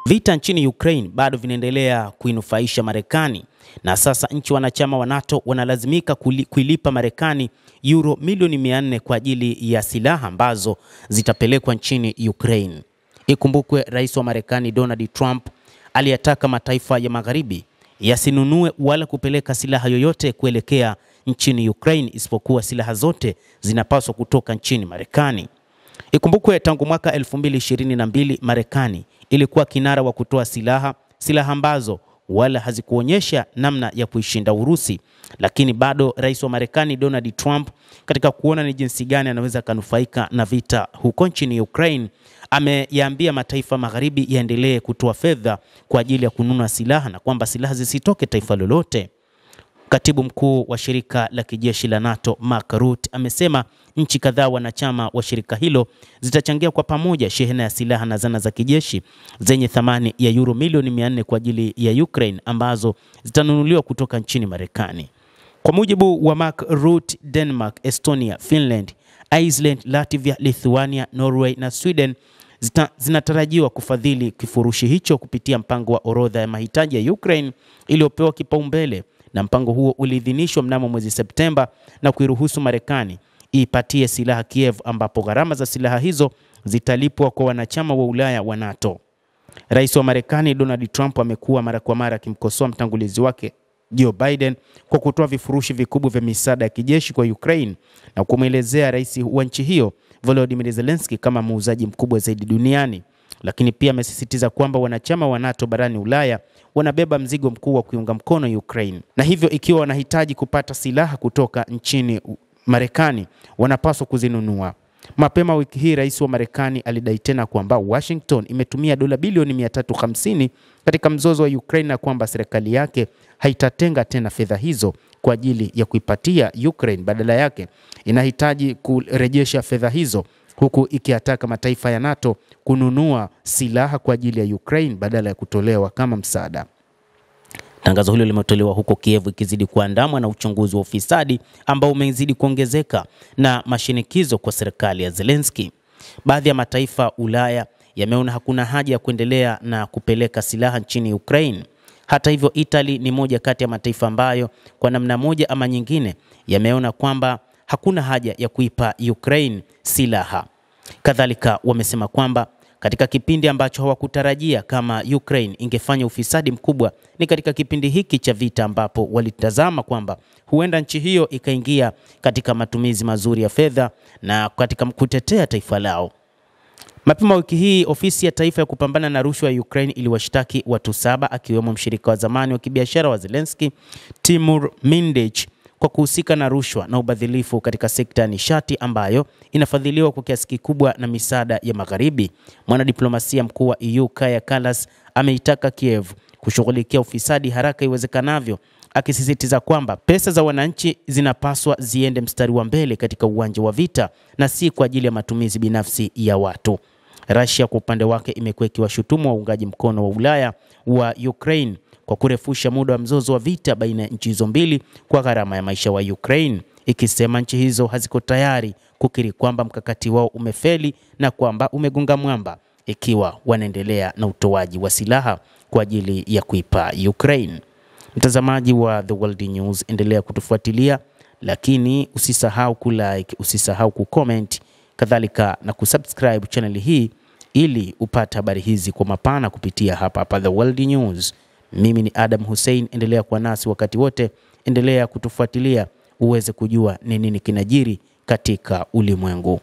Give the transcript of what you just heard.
Vita nchini Ukraine bado vinaendelea kuinufaisha Marekani, na sasa nchi wanachama wa NATO wanalazimika kuilipa Marekani euro milioni 400 kwa ajili ya silaha ambazo zitapelekwa nchini Ukraine. Ikumbukwe Rais wa Marekani Donald Trump aliyataka mataifa ya Magharibi yasinunue wala kupeleka silaha yoyote kuelekea nchini Ukraine, isipokuwa silaha zote zinapaswa kutoka nchini Marekani. Ikumbukwe tangu mwaka 2022 Marekani ilikuwa kinara wa kutoa silaha ambazo wala hazikuonyesha namna ya kuishinda Urusi, lakini bado Rais wa Marekani Donald Trump, katika kuona ni jinsi gani anaweza kanufaika na vita huko nchini Ukraine, ameyaambia mataifa Magharibi yaendelee kutoa fedha kwa ajili ya kununua silaha na kwamba silaha zisitoke taifa lolote. Katibu mkuu wa shirika la kijeshi la NATO Mark Rutte amesema nchi kadhaa wanachama wa shirika hilo zitachangia kwa pamoja shehena ya silaha na zana za kijeshi zenye thamani ya euro milioni 400 kwa ajili ya Ukraine ambazo zitanunuliwa kutoka nchini Marekani. Kwa mujibu wa Mark Rutte, Denmark, Estonia, Finland, Iceland, Latvia, Lithuania, Norway na Sweden zinatarajiwa kufadhili kifurushi hicho kupitia mpango wa orodha ya mahitaji ya Ukraine iliyopewa kipaumbele, na mpango huo uliidhinishwa mnamo mwezi Septemba na kuiruhusu Marekani ipatie silaha Kiev, ambapo gharama za silaha hizo zitalipwa kwa wanachama wa Ulaya wa NATO. Rais wa Marekani Donald Trump amekuwa mara kwa mara akimkosoa mtangulizi wake Joe Biden kwa kutoa vifurushi vikubwa vya misaada ya kijeshi kwa Ukraine na kumwelezea rais wa nchi hiyo Volodymyr Zelensky kama muuzaji mkubwa zaidi duniani. Lakini pia amesisitiza kwamba wanachama wa NATO barani Ulaya wanabeba mzigo mkuu wa kuiunga mkono Ukraine, na hivyo ikiwa wanahitaji kupata silaha kutoka nchini Marekani wanapaswa kuzinunua. Mapema wiki hii rais wa Marekani alidai tena kwamba Washington imetumia dola bilioni 350 katika mzozo wa Ukraine na kwamba serikali yake haitatenga tena fedha hizo kwa ajili ya kuipatia Ukraine, badala yake inahitaji kurejesha fedha hizo, huku ikiataka mataifa ya NATO kununua silaha kwa ajili ya Ukraine badala ya kutolewa kama msaada. Tangazo hilo limetolewa huko Kiev ikizidi kuandamwa na uchunguzi wa ufisadi ambao umezidi kuongezeka na mashinikizo kwa serikali ya Zelensky. Baadhi ya mataifa Ulaya yameona hakuna haja ya kuendelea na kupeleka silaha nchini Ukraine. Hata hivyo, Italy ni moja kati ya mataifa ambayo kwa namna moja ama nyingine yameona kwamba hakuna haja ya kuipa Ukraine silaha. Kadhalika wamesema kwamba katika kipindi ambacho hawakutarajia kama Ukraine ingefanya ufisadi mkubwa ni katika kipindi hiki cha vita, ambapo walitazama kwamba huenda nchi hiyo ikaingia katika matumizi mazuri ya fedha na katika kutetea taifa lao. Mapema wiki hii ofisi ya taifa ya kupambana na rushwa ya Ukraine iliwashtaki watu 7 akiwemo mshirika wa zamani wa kibiashara wa Zelensky, Timur Mindich, kwa kuhusika na rushwa na ubadhilifu katika sekta ya nishati ambayo inafadhiliwa kwa kiasi kikubwa na misaada ya Magharibi. Mwanadiplomasia mkuu wa EU Kaja Kallas ameitaka Kiev kushughulikia ufisadi haraka iwezekanavyo, akisisitiza kwamba pesa za wananchi zinapaswa ziende mstari wa mbele katika uwanja wa vita na si kwa ajili ya matumizi binafsi ya watu. Russia kwa upande wake imekuwa ikiwashutumu waungaji mkono wa Ulaya wa Ukraine kwa kurefusha muda wa mzozo wa vita baina ya nchi hizo mbili kwa gharama ya maisha wa Ukraine, ikisema nchi hizo haziko tayari kukiri kwamba mkakati wao umefeli na kwamba umegonga mwamba ikiwa wanaendelea na utoaji wa silaha kwa ajili ya kuipa Ukraine. Mtazamaji wa The World News, endelea kutufuatilia, lakini usisahau kulike, usisahau kucomment, kadhalika na kusubscribe channel hii ili upate habari hizi kwa mapana kupitia hapa The World News. Mimi ni Adam Hussein, endelea kuwa nasi wakati wote, endelea kutufuatilia uweze kujua ni nini kinajiri katika ulimwengu.